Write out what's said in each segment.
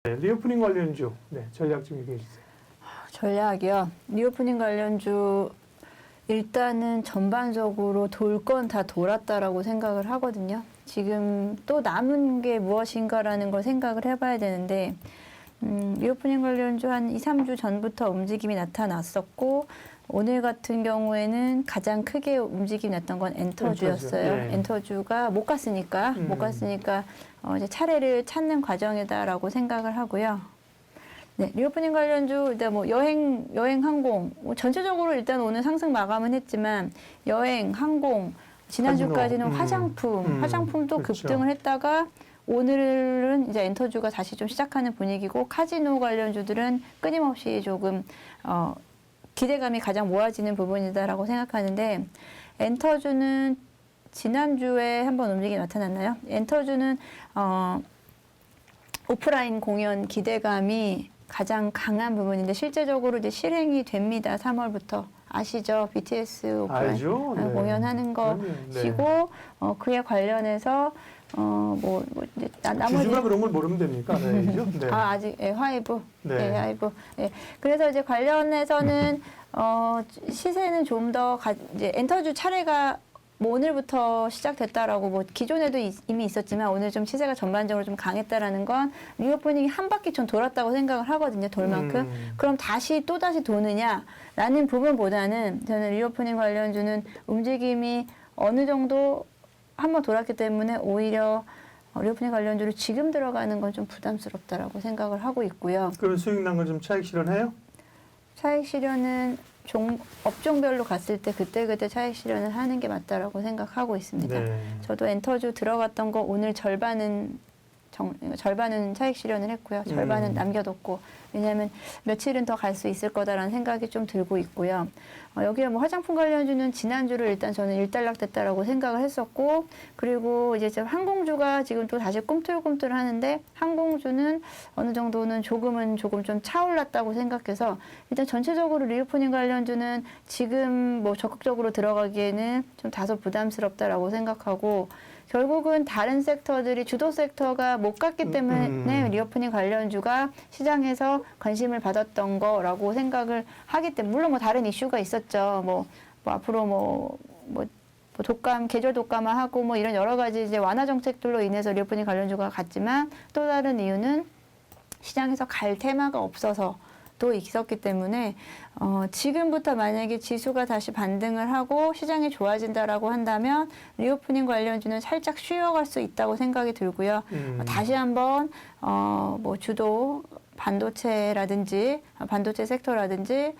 네, 리오프닝 관련주 전략 좀 얘기해 주세요. 전략이요. 리오프닝 관련주 일단은 전반적으로 돌 건 다 돌았다라고 생각을 하거든요. 지금 또 남은 게 무엇인가라는 걸 생각을 해봐야 되는데 리오프닝 관련주 한 2, 3주 전부터 움직임이 나타났었고 오늘 같은 경우에는 가장 크게 움직임이 났던 건 엔터주였어요. 네. 엔터주가 못 갔으니까 이제 차례를 찾는 과정이다라고 생각을 하고요. 네, 리오프닝 관련주 일단 뭐 여행 항공 전체적으로 일단 오늘 상승 마감은 했지만 여행, 항공 지난주까지는 화장품도 그렇죠. 급등을 했다가 오늘은 이제 엔터주가 다시 좀 시작하는 분위기고 카지노 관련주들은 끊임없이 조금 기대감이 가장 모아지는 부분이다라고 생각하는데 엔터주는 지난주에 한번 움직임이 나타났나요? 엔터주는 오프라인 공연 기대감이 가장 강한 부분인데 실제적으로 이제 실행이 됩니다. 3월부터 아시죠? BTS 오프라인 알죠? 네. 공연하는 것이고 그에 관련해서 이제 나머지 주주가 그런 걸 모르면 됩니까? 네. 네. 아직 하이브. 네. 하이브. 그래서 이제 관련해서는 시세는 좀 더 이제 엔터주 차례가 뭐 오늘부터 시작됐다라고 뭐 기존에도 이미 있었지만 오늘 좀 시세가 전반적으로 좀 강했다라는 건 리오프닝이 한 바퀴 좀 돌았다고 생각을 하거든요. 돌만큼. 그럼 또 다시 도느냐라는 부분보다는 저는 리오프닝 관련주는 움직임이 어느 정도 한번 돌았기 때문에 오히려 리오프닝 관련주로 지금 들어가는 건 좀 부담스럽다라고 생각을 하고 있고요. 그럼 수익 난 건 좀 차익 실현해요? 차익 실현은 업종별로 갔을 때 그때 차익 실현을 하는 게 맞다라고 생각하고 있습니다. 네. 저도 엔터주 들어갔던 거 오늘 절반은 차익 실현을 했고요. 절반은 남겨뒀고 왜냐하면 며칠은 더 갈 수 있을 거다라는 생각이 좀 들고 있고요. 여기에 뭐 화장품 관련주는 지난주를 일단 저는 일단락됐다라고 생각을 했었고 그리고 이제 항공주가 지금 또 다시 꿈틀꿈틀 하는데 항공주는 어느 정도는 조금 좀 차올랐다고 생각해서 일단 전체적으로 리오프닝 관련주는 지금 뭐 적극적으로 들어가기에는 좀 다소 부담스럽다라고 생각하고 결국은 다른 섹터들이 주도 섹터가 못 갔기 때문에 리오프닝 관련주가 시장에서 관심을 받았던 거라고 생각을 하기 때문에 물론 뭐 다른 이슈가 있었죠. 뭐 앞으로 계절 독감화하고 뭐 이런 여러 가지 이제 완화 정책들로 인해서 리오프닝 관련주가 갔지만 또 다른 이유는 시장에서 갈 테마가 없어서 또 있었기 때문에 지금부터 만약에 지수가 다시 반등을 하고 시장이 좋아진다라고 한다면 리오프닝 관련주는 살짝 쉬어갈 수 있다고 생각이 들고요. 다시 한번 뭐 주도 반도체라든지 반도체 섹터라든지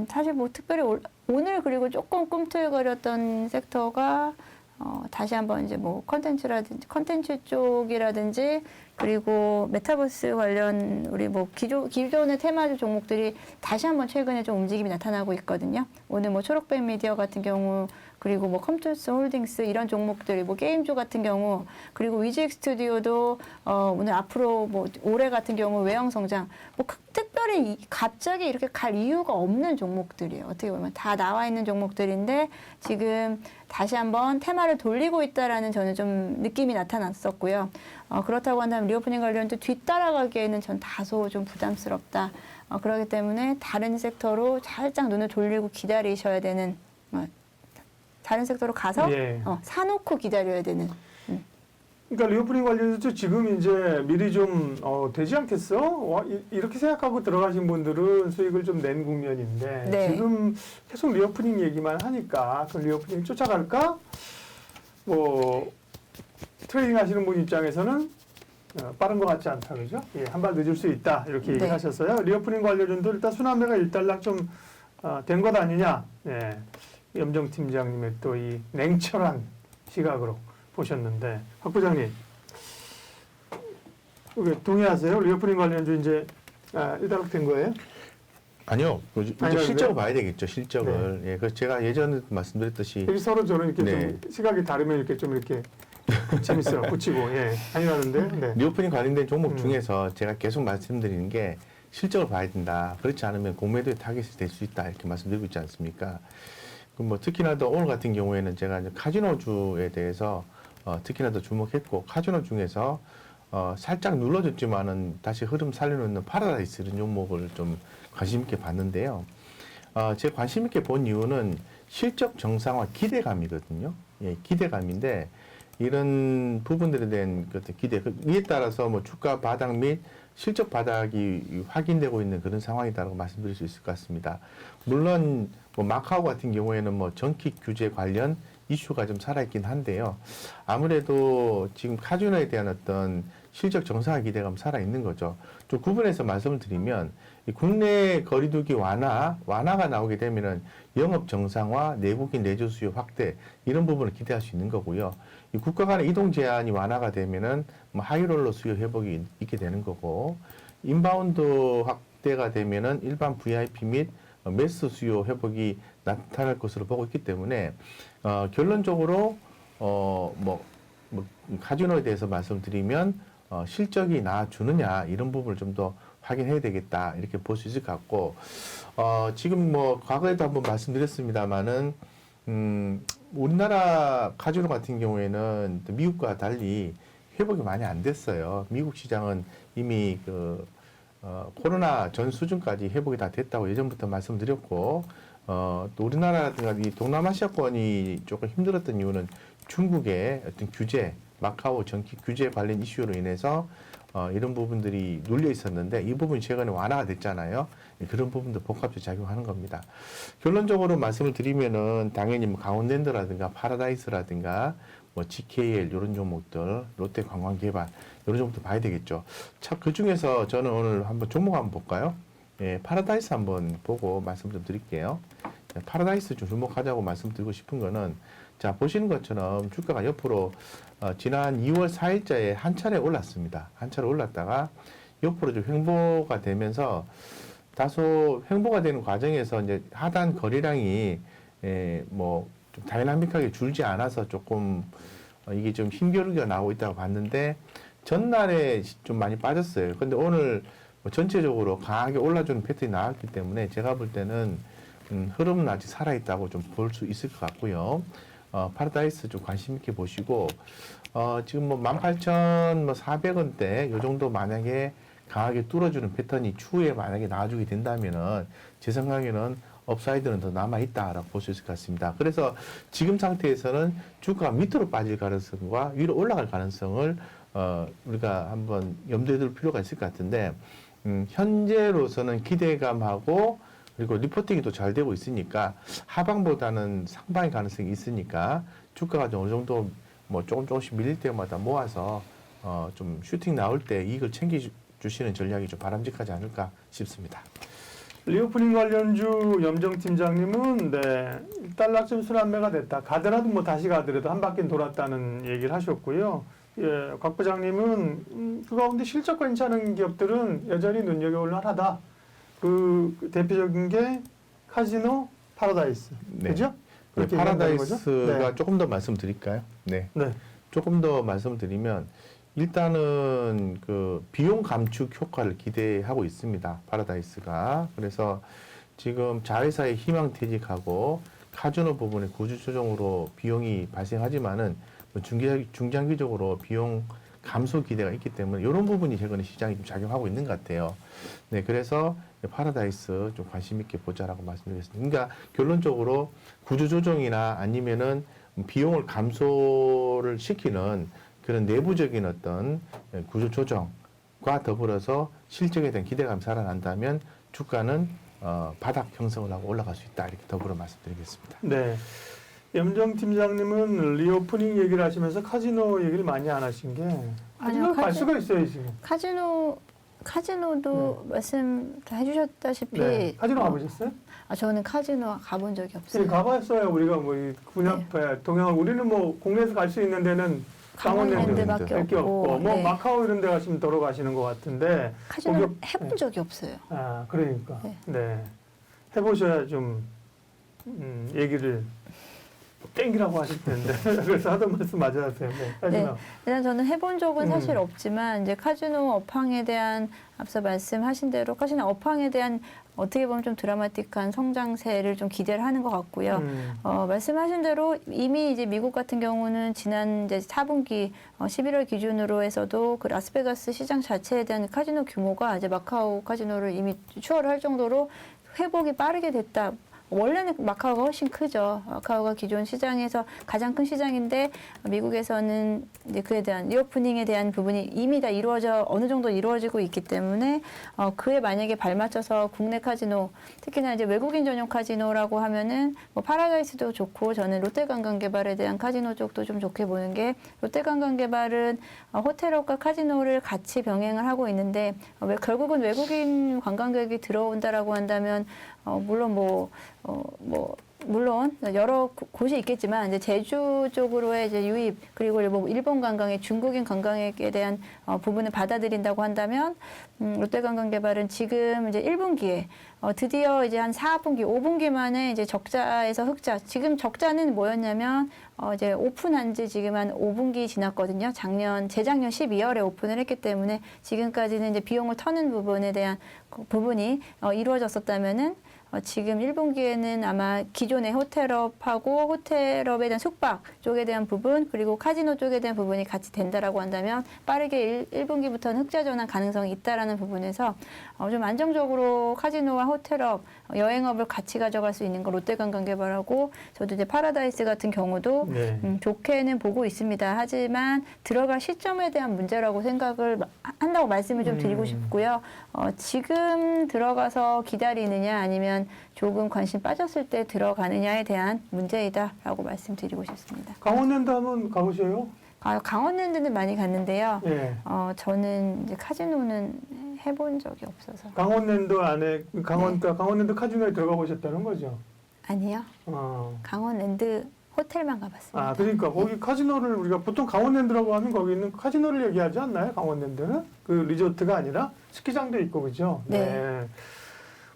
사실 뭐 특별히 오늘 그리고 조금 꿈틀거렸던 섹터가 다시 한번 이제 뭐 컨텐츠 쪽이라든지 그리고 메타버스 관련 우리 뭐 기존의 테마주 종목들이 다시 한번 최근에 좀 움직임이 나타나고 있거든요. 오늘 뭐 초록백 미디어 같은 경우 그리고 뭐 컴투스 홀딩스 이런 종목들이 뭐 게임주 같은 경우 그리고 위즈익 스튜디오도 오늘 앞으로 뭐 올해 같은 경우 외형 성장 뭐 특별히 갑자기 이렇게 갈 이유가 없는 종목들이에요. 어떻게 보면 다 나와 있는 종목들인데 지금 다시 한번 테마를 돌리고 있다라는 저는 좀 느낌이 나타났었고요. 그렇다고 한다면 리오프닝 관련도 뒤따라가기에는 전 다소 좀 부담스럽다. 그렇기 때문에 다른 섹터로 살짝 눈을 돌리고 기다리셔야 되는 다른 섹터로 가서 사놓고 기다려야 되는. 그러니까 리오프닝 관련해서 지금 이제 미리 좀 되지 않겠어? 이렇게 생각하고 들어가신 분들은 수익을 좀 낸 국면인데 네. 지금 계속 리오프닝 얘기만 하니까 그 리오프닝 쫓아갈까? 뭐 트레이딩 하시는 분 입장에서는 빠른 것 같지 않다, 그죠? 예, 한 발 늦을 수 있다 이렇게 얘기를 하셨어요. 리오프닝 관련주도 일단 순환매가 일단락 좀 된 것 아니냐? 예, 염정 팀장님의 또 이 냉철한 시각으로 보셨는데 박 부장님 동의하세요? 리오프닝 관련주 이제 일단락 된 거예요? 아니요. 이제 실적을 봐야 되겠죠. 실적을. 네. 예, 그래서 제가 예전에 말씀드렸듯이 서로 저는 이렇게 좀 시각이 다르면 이렇게 좀 이렇게 재밌어요. 붙이고 아니라는데. 네. 리오프닝 관련된 종목 중에서 제가 계속 말씀드리는 게 실적을 봐야 된다. 그렇지 않으면 공매도의 타겟이 될 수 있다. 이렇게 말씀드리고 있지 않습니까? 그럼 뭐 특히나 더 오늘 같은 경우에는 제가 이제 카지노주에 대해서 특히나 더 주목했고 카지노 중에서 살짝 눌러줬지만은 다시 흐름 살려놓는 파라다이스 이런 종목을 좀 관심 있게 봤는데요. 제가 관심 있게 본 이유는 실적 정상화 기대감이거든요. 예, 기대감인데 이런 부분들에 대한 어떤 기대, 이에 따라서 뭐 주가 바닥 및 실적 바닥이 확인되고 있는 그런 상황이다라고 말씀드릴 수 있을 것 같습니다. 물론 뭐 마카오 같은 경우에는 뭐 정기 규제 관련 이슈가 좀 살아있긴 한데요. 아무래도 지금 카지노에 대한 어떤 실적 정상화 기대감 살아있는 거죠. 좀 구분해서 말씀을 드리면 이 국내 거리두기 완화가 나오게 되면은 영업 정상화, 내국인 내주 수요 확대 이런 부분을 기대할 수 있는 거고요. 이 국가 간의 이동 제한이 완화가 되면은 뭐 하이롤러 수요 회복이 있게 되는 거고, 인바운드 확대가 되면은 일반 VIP 및 매스 수요 회복이 나타날 것으로 보고 있기 때문에 결론적으로 카지노에 대해서 말씀드리면 실적이 나아주느냐 이런 부분을 좀 더 확인해야 되겠다 이렇게 볼 수 있을 것 같고, 지금 뭐 과거에도 한번 말씀드렸습니다만은 우리나라 카지노 같은 경우에는 미국과 달리 회복이 많이 안 됐어요. 미국 시장은 이미 코로나 전 수준까지 회복이 다 됐다고 예전부터 말씀드렸고, 또 우리나라라든가 이 동남아시아권이 조금 힘들었던 이유는 중국의 어떤 규제, 마카오 정기 규제 관련 이슈로 인해서 이런 부분들이 눌려 있었는데 이 부분이 최근에 완화가 됐잖아요. 그런 부분도 복합적으로 작용하는 겁니다. 결론적으로 말씀을 드리면은 당연히 뭐 강원랜드라든가 파라다이스라든가 뭐 GKL 이런 종목들, 롯데 관광개발 이런 종목들 봐야 되겠죠. 참 그 중에서 저는 오늘 한번 종목 한번 볼까요? 예, 파라다이스 한번 보고 말씀 좀 드릴게요. 파라다이스 좀 주목하자고 말씀드리고 싶은 거는, 자, 보시는 것처럼 주가가 옆으로 지난 2월 4일자에 한 차례 올랐습니다. 한 차례 올랐다가 옆으로 좀 횡보가 되면서 다소 횡보가 되는 과정에서 이제 하단 거래량이 뭐 좀 다이나믹하게 줄지 않아서 조금 이게 좀 힘겨루기가 나오고 있다고 봤는데 전날에 좀 많이 빠졌어요. 근데 오늘 뭐 전체적으로 강하게 올라주는 패턴이 나왔기 때문에 제가 볼 때는 흐름은 아직 살아있다고 좀 볼 수 있을 것 같고요. 파라다이스 좀 관심 있게 보시고, 지금 뭐 18,400원대 요 정도 만약에 강하게 뚫어주는 패턴이 추후에 만약에 나와주게 된다면은 제 생각에는 업사이드는 더 남아있다라고 볼 수 있을 것 같습니다. 그래서 지금 상태에서는 주가가 밑으로 빠질 가능성과 위로 올라갈 가능성을 우리가 한번 염두에 둘 필요가 있을 것 같은데, 현재로서는 기대감하고 그리고 리포팅이 또 잘 되고 있으니까 하방보다는 상방의 가능성이 있으니까 주가가 좀 어느 정도 뭐 조금씩 밀릴 때마다 모아서 좀 슈팅 나올 때 이익을 챙겨주시는 전략이 좀 바람직하지 않을까 싶습니다. 리오프닝 관련주 염정 팀장님은 달러쯤 순환매가 됐다. 가더라도 뭐 다시 가더라도 한 바퀴 돌았다는 얘기를 하셨고요. 예, 곽 부장님은 그 가운데 실적 괜찮은 기업들은 여전히 눈여겨볼 만하다. 그 대표적인 게 카지노, 파라다이스. 네. 그죠? 그렇게 파라다이스가 네. 조금 더 말씀드릴까요? 네. 네. 조금 더 말씀드리면 일단은 그 비용 감축 효과를 기대하고 있습니다. 파라다이스가. 그래서 지금 자회사의 희망퇴직하고 카지노 부분의 구조조정으로 비용이 발생하지만은 중장기적으로 비용 감소 기대가 있기 때문에 이런 부분이 최근에 시장이 좀 작용하고 있는 것 같아요. 네, 그래서 파라다이스 좀 관심 있게 보자라고 말씀드리겠습니다. 그러니까 결론적으로 구조조정이나 아니면은 비용을 감소를 시키는 그런 내부적인 어떤 구조조정과 더불어서 실적에 대한 기대감이 살아난다면 주가는 바닥 형성을 하고 올라갈 수 있다. 이렇게 더불어 말씀드리겠습니다. 네. 염정 팀장님은 리오프닝 얘기를 하시면서 카지노 얘기를 많이 안 하신 게 아니요, 갈 수가 있어요 지금. 카지노도 말씀 다 해주셨다시피 네. 카지노 가보셨어요? 저는 카지노 가본 적이 없어요. 네, 가봤어요. 우리가 뭐 군협회, 동양을 우리는 뭐 국내에서 갈 수 있는 데는 강원랜드밖에 없고, 없고, 뭐 네. 마카오 이런 데 가시면 돌아가시는 것 같은데. 카지노 해본 적이 없어요. 아, 그러니까. 네. 네. 해보셔야 좀 얘기를 땡기라고 하실 텐데 그래서 하던 말씀 마저 하세요. 네. 카지노. 일단 저는 해본 적은 사실 음. 없지만 이제 카지노 업황에 대한 앞서 말씀하신 대로 카지노 업황에 대한 어떻게 보면 좀 드라마틱한 성장세를 좀 기대를 하는 것 같고요. 말씀하신 대로 이미 이제 미국 같은 경우는 지난 이제 4분기 11월 기준으로 해서도 그 라스베가스 시장 자체에 대한 카지노 규모가 이제 마카오 카지노를 이미 추월을 할 정도로 회복이 빠르게 됐다. 원래는 마카오가 훨씬 크죠. 마카오가 기존 시장에서 가장 큰 시장인데 미국에서는 이제 그에 대한 리오프닝에 대한 부분이 이미 다 어느 정도 이루어지고 있기 때문에 그에 만약에 발맞춰서 국내 카지노, 특히나 이제 외국인 전용 카지노라고 하면은 뭐 파라다이스도 좋고 저는 롯데관광개발에 대한 카지노 쪽도 좀 좋게 보는 게 롯데관광개발은 호텔업과 카지노를 같이 병행을 하고 있는데 결국은 외국인 관광객이 들어온다라고 한다면 물론 물론 여러 곳이 있겠지만 이제 제주 쪽으로의 이제 유입 그리고 일본 관광객, 중국인 관광객에 대한 부분을 받아들인다고 한다면 롯데관광개발은 지금 이제 1분기에 드디어 이제 한 4분기, 5분기 만에 이제 적자에서 흑자. 지금 적자는 뭐였냐면 이제 오픈한 지 지금 한 5분기 지났거든요. 재작년 12월에 오픈을 했기 때문에 지금까지는 이제 비용을 터는 부분에 대한 부분이 이루어졌었다면은 지금 1분기에는 아마 기존의 호텔업하고 호텔업에 대한 숙박 쪽에 대한 부분 그리고 카지노 쪽에 대한 부분이 같이 된다라고 한다면 빠르게 1분기부터는 흑자 전환 가능성이 있다라는 부분에서 좀 안정적으로 카지노와 호텔업, 여행업을 같이 가져갈 수 있는 거 롯데관광개발하고 저도 이제 파라다이스 같은 경우도 좋게는 보고 있습니다. 하지만 들어갈 시점에 대한 문제라고 생각을 한다고 말씀을 좀 드리고 싶고요. 지금 들어가서 기다리느냐 아니면 조금 관심 빠졌을 때 들어가느냐에 대한 문제이다라고 말씀드리고 싶습니다. 강원랜드 한번 가보셔요. 강원랜드는 많이 갔는데요. 예. 저는 이제 카지노는 해본 적이 없어서. 강원랜드 안에 강원랜드 카지노에 들어가 보셨다는 거죠? 아니요. 강원랜드 호텔만 가봤습니다. 그러니까 거기 카지노를 우리가 보통 강원랜드라고 하면 거기 있는 카지노를 얘기하지 않나요? 강원랜드는 그 리조트가 아니라 스키장도 있고 그죠? 네.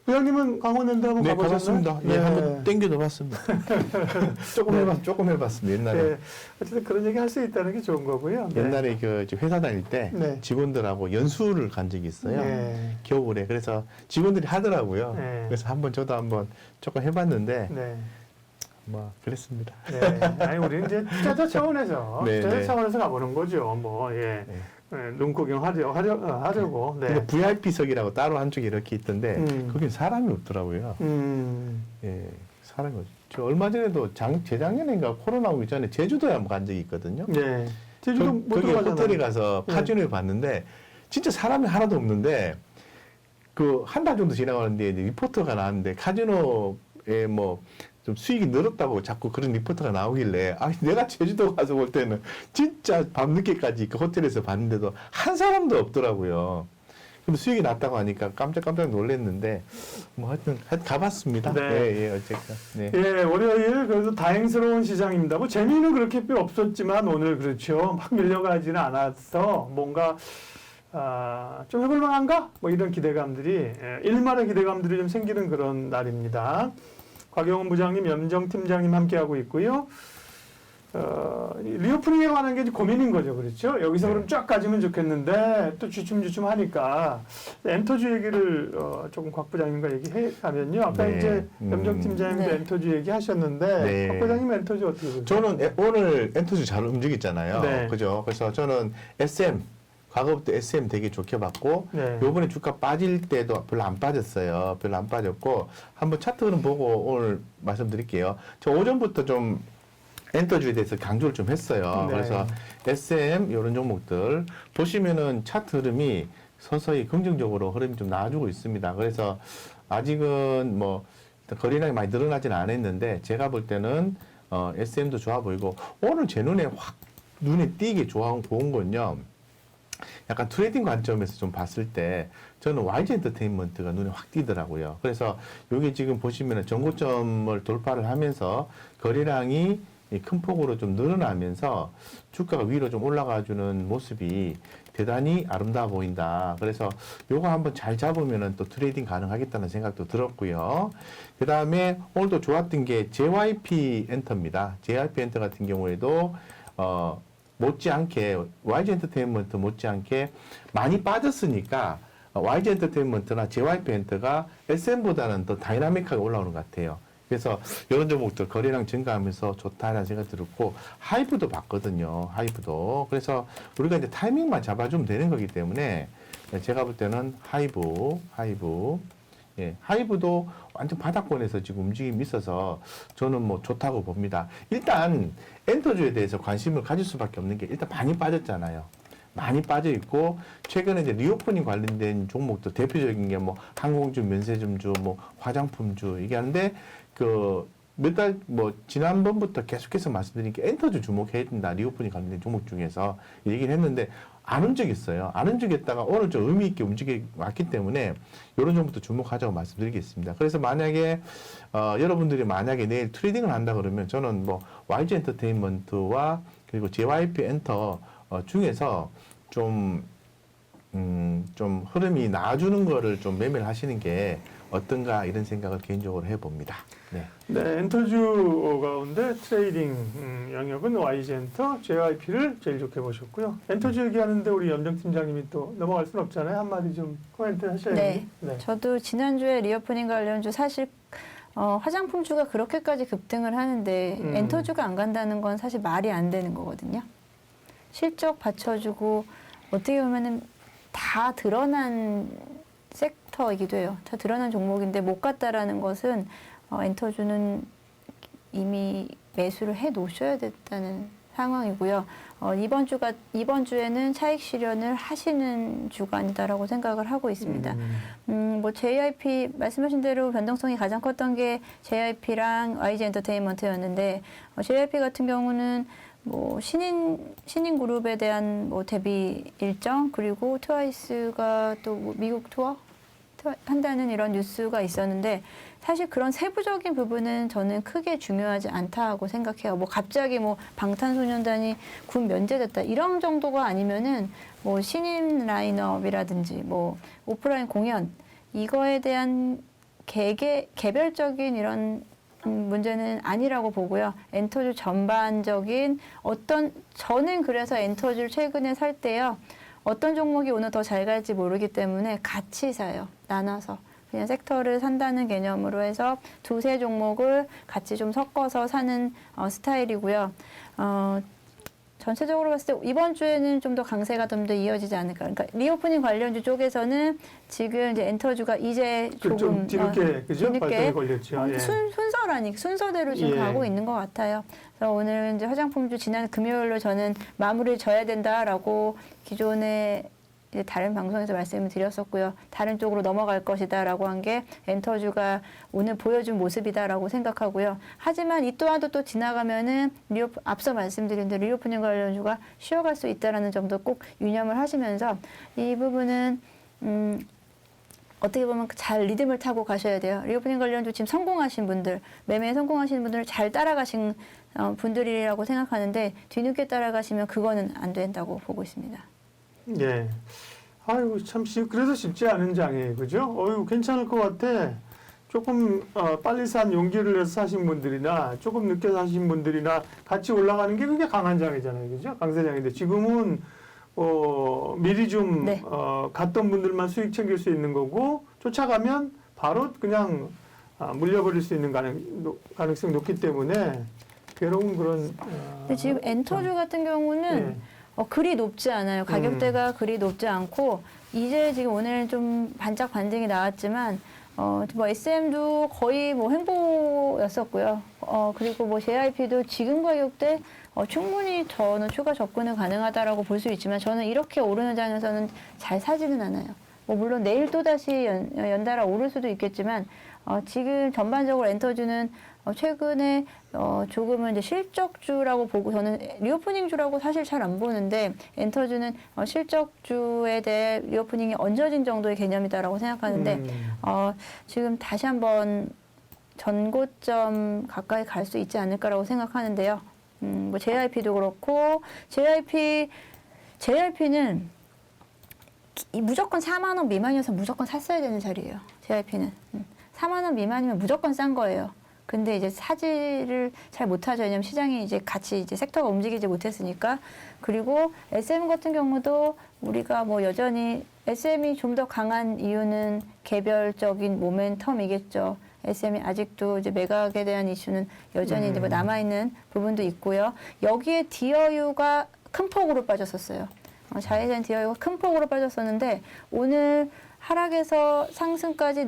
부장님은 강원랜드 한번 네, 가보셨나요? 가봤습니다. 네, 한번 땡겨도 봤습니다. 조금 해봤습니다. 옛날에. 네. 어쨌든 그런 얘기 할 수 있다는 게 좋은 거고요. 네. 옛날에 그 회사 다닐 때 네. 직원들하고 연수를 간 적이 있어요. 네. 겨울에. 그래서 직원들이 하더라고요. 네. 그래서 저도 한번 조금 해봤는데 네. 뭐 그랬습니다. 네. 아니 우리는 이제 투자자 차원에서 네, 투자자 네. 차원에서 가보는 거죠. 예. 네. 눈구경 하려고. 네. 근데 VIP석이라고 따로 한쪽에 이렇게 있던데 거긴 사람이 없더라고요. 예, 사람이 없죠. 저 얼마 전에도 재작년인가 코로나 오기 전에 제주도에 한번 간 적이 있거든요. 네. 제주도 못 거기 들어가잖아요. 호텔에 가서 카지노에 봤는데 진짜 사람이 하나도 없는데 그 한 달 정도 지나가는데 이제 리포터가 나왔는데 카지노에 뭐 좀 수익이 늘었다고 자꾸 그런 리포터가 나오길래 내가 제주도 가서 볼 때는 진짜 밤늦게까지 그 호텔에서 봤는데도 한 사람도 없더라고요. 근데 수익이 났다고 하니까 깜짝 놀랐는데 뭐 하여튼 가봤습니다. 네. 예, 어쨌든. 네. 예, 월요일 그래도 다행스러운 시장입니다. 뭐 재미는 그렇게 없었지만 오늘 그렇죠. 막 밀려가지는 않아서 뭔가 좀 해볼 만한가? 뭐 이런 기대감들이 일말의 기대감들이 좀 생기는 그런 날입니다. 곽영훈 부장님, 염정 팀장님 함께하고 있고요. 리오프닝에 관한 게 이제 고민인 거죠. 그렇죠? 여기서 그럼 쫙 가지면 좋겠는데 또 주춤주춤 하니까 엔터주 얘기를 조금 곽 부장님과 얘기하면요. 아까 이제 염정 팀장님도 엔터주 얘기하셨는데 곽 부장님 엔터주 어떻게 보세요? 저는 오늘 엔터주 잘 움직였잖아요. 네. 그죠? 그래서 저는 SM 과거부터 SM 되게 좋게 봤고 요번에 주가 빠질 때도 별로 안 빠졌어요. 별로 안 빠졌고 한번 차트 흐름 보고 오늘 말씀드릴게요. 저 오전부터 좀 엔터주에 대해서 강조를 좀 했어요. 그래서 SM 이런 종목들 보시면은 차트 흐름이 서서히 긍정적으로 흐름이 좀 나아지고 있습니다. 그래서 아직은 뭐 거래량이 많이 늘어나지는 않았는데 제가 볼 때는 SM도 좋아 보이고 오늘 제 눈에 확 눈에 띄게 좋은 건요. 약간 트레이딩 관점에서 좀 봤을 때 저는 YG 엔터테인먼트가 눈에 확 띄더라고요. 그래서 여기 지금 보시면은 전고점을 돌파를 하면서 거래량이 이 큰 폭으로 좀 늘어나면서 주가가 위로 좀 올라가주는 모습이 대단히 아름다워 보인다. 그래서 요거 한번 잘 잡으면은 또 트레이딩 가능하겠다는 생각도 들었고요. 그 다음에 오늘도 좋았던 게 JYP 엔터입니다. JYP 엔터 같은 경우에도 못지않게 YG 엔터테인먼트 못지않게 많이 빠졌으니까 YG 엔터테인먼트나 JYP 엔터가 SM보다는 더 다이나믹하게 올라오는 것 같아요. 그래서 이런 종목들 거래량 증가하면서 좋다라는 생각이 들었고 하이브도 봤거든요. 하이브도. 그래서 우리가 이제 타이밍만 잡아주면 되는 거기 때문에 제가 볼 때는 하이브 예, 하이브도 완전 바닥권에서 지금 움직임이 있어서 저는 뭐 좋다고 봅니다. 일단 엔터주에 대해서 관심을 가질 수밖에 없는 게 일단 많이 빠졌잖아요. 많이 빠져 있고 최근에 이제 리오프닝 관련된 종목도 대표적인 게 뭐 항공주, 면세점주, 뭐 화장품주 이게 하는데 그 몇 달 뭐 지난번부터 계속해서 말씀드린 게 엔터주 주목해야 된다. 리오프닝 관련된 종목 중에서 얘기를 했는데 안 움직였어요. 안 움직였다가 오늘 좀 의미 있게 움직여 왔기 때문에 이런 종목도 주목하자고 말씀드리겠습니다. 그래서 만약에 여러분들이 만약에 내일 트레이딩을 한다 그러면 저는 뭐 YG 엔터테인먼트와 그리고 JYP 엔터 중에서 좀 흐름이 나아주는 거를 좀 매매를 하시는 게 어떤가 이런 생각을 개인적으로 해봅니다. 네. 네, 엔터주 가운데 트레이딩 영역은 YG 엔터, JYP를 제일 좋게 보셨고요. 엔터주 얘기하는데 우리 염정 팀장님이 또 넘어갈 수는 없잖아요. 한마디 좀 코멘트 하셔야죠. 네. 저도 지난주에 리오프닝 관련주 사실 화장품주가 그렇게까지 급등을 하는데 엔터주가 안 간다는 건 사실 말이 안 되는 거거든요. 실적 받쳐주고 어떻게 보면은 다 드러난 섹터이기도 해요. 다 드러난 종목인데 못 갔다라는 것은 엔터주는 이미 매수를 해 놓으셔야 됐다는 상황이고요. 이번 주에는 차익 실현을 하시는 주간이다라고 생각을 하고 있습니다. 뭐 JYP 말씀하신 대로 변동성이 가장 컸던 게 JYP랑 YG 엔터테인먼트였는데 JYP 같은 경우는 뭐 신인 그룹에 대한 뭐 데뷔 일정 그리고 트와이스가 또 뭐 미국 투어 한다는 이런 뉴스가 있었는데 사실 그런 세부적인 부분은 저는 크게 중요하지 않다고 생각해요. 뭐 갑자기 뭐 방탄소년단이 군 면제됐다 이런 정도가 아니면은 뭐 신인 라인업이라든지 뭐 오프라인 공연 이거에 대한 개별적인 이런 문제는 아니라고 보고요. 엔터주 전반적인 저는 그래서 엔터주를 최근에 살 때요. 어떤 종목이 오늘 더 잘 갈지 모르기 때문에 같이 사요. 나눠서. 그냥 섹터를 산다는 개념으로 해서 두세 종목을 같이 좀 섞어서 사는 스타일이고요. 전체적으로 봤을 때 이번 주에는 좀 더 강세가 좀 더 이어지지 않을까. 그러니까 리오프닝 관련주 쪽에서는 지금 이제 엔터주가 이제 조금 뒤늦게 그죠? 발동이 걸렸죠. 예. 순서대로 지금 가고 있는 것 같아요. 그래서 오늘 이제 화장품주 지난 금요일로 저는 마무리를 져야 된다라고 기존에 이제 다른 방송에서 말씀을 드렸었고요. 다른 쪽으로 넘어갈 것이다라고 한 게 엔터주가 오늘 보여준 모습이다라고 생각하고요. 하지만 이 또한도 또 지나가면은 앞서 말씀드린 대로 리오프닝 관련주가 쉬어갈 수 있다라는 점도 꼭 유념을 하시면서 이 부분은 어떻게 보면 잘 리듬을 타고 가셔야 돼요. 리오프닝 관련주 지금 성공하신 분들, 매매에 성공하신 분들을 잘 따라가신 분들이라고 생각하는데 뒤늦게 따라가시면 그거는 안 된다고 보고 있습니다. 예. 아이고, 참, 그래서 쉽지 않은 장이에요. 그죠? 어유 괜찮을 것 같아. 조금, 빨리 산 용기를 내서 사신 분들이나, 조금 늦게 사신 분들이나 같이 올라가는 게 굉장히 강한 장이잖아요. 그죠? 강세장인데, 지금은, 미리 좀, 네. 갔던 분들만 수익 챙길 수 있는 거고, 쫓아가면 바로 그냥, 물려버릴 수 있는 가능성이 높기 때문에, 괴로운 그런, 근데 지금 엔터주 같은 경우는, 예. 그리 높지 않아요. 가격대가 그리 높지 않고 이제 지금 오늘 좀 반짝 반등이 나왔지만 뭐 SM도 거의 뭐 횡보였었고요. 그리고 뭐 JYP도 지금 가격대 충분히 저는 추가 접근은 가능하다라고 볼 수 있지만 저는 이렇게 오르는 장에서는 잘 사지는 않아요. 뭐 물론 내일 또 다시 연달아 오를 수도 있겠지만 지금 전반적으로 엔터주는 최근에 조금은 이제 실적주라고 보고 저는 리오프닝주라고 사실 잘 안 보는데 엔터주는 실적주에 대해 리오프닝이 얹어진 정도의 개념이다라고 생각하는데 지금 다시 한번 전고점 가까이 갈 수 있지 않을까라고 생각하는데요. 뭐 JYP도 그렇고 JYP는 무조건 4만 원 미만이어서 무조건 샀어야 되는 자리예요. JYP는 4만 원 미만이면 무조건 싼 거예요. 근데 이제 사지를 잘 못하죠. 왜냐면 시장이 이제 같이 이제 섹터가 움직이지 못했으니까. 그리고 SM 같은 경우도 우리가 뭐 여전히 SM이 좀 더 강한 이유는 개별적인 모멘텀이겠죠. SM이 아직도 이제 매각에 대한 이슈는 여전히 이제 뭐 남아있는 부분도 있고요. 여기에 디어유가 큰 폭으로 빠졌었어요. 자회전 디어유가 큰 폭으로 빠졌었는데 오늘 하락에서 상승까지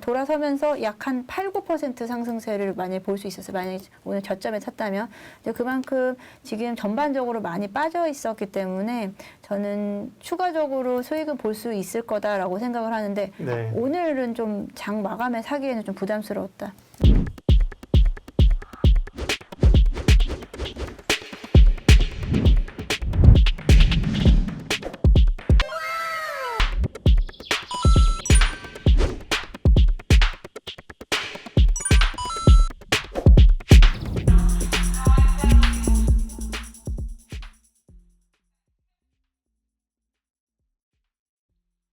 돌아서면서 약 한 8, 9% 상승세를 많이 볼 수 있었어요. 만약에 오늘 저점에 샀다면. 그만큼 지금 전반적으로 많이 빠져 있었기 때문에 저는 추가적으로 수익을 볼 수 있을 거다라고 생각을 하는데 네. 오늘은 좀 장 마감에 사기에는 좀 부담스러웠다.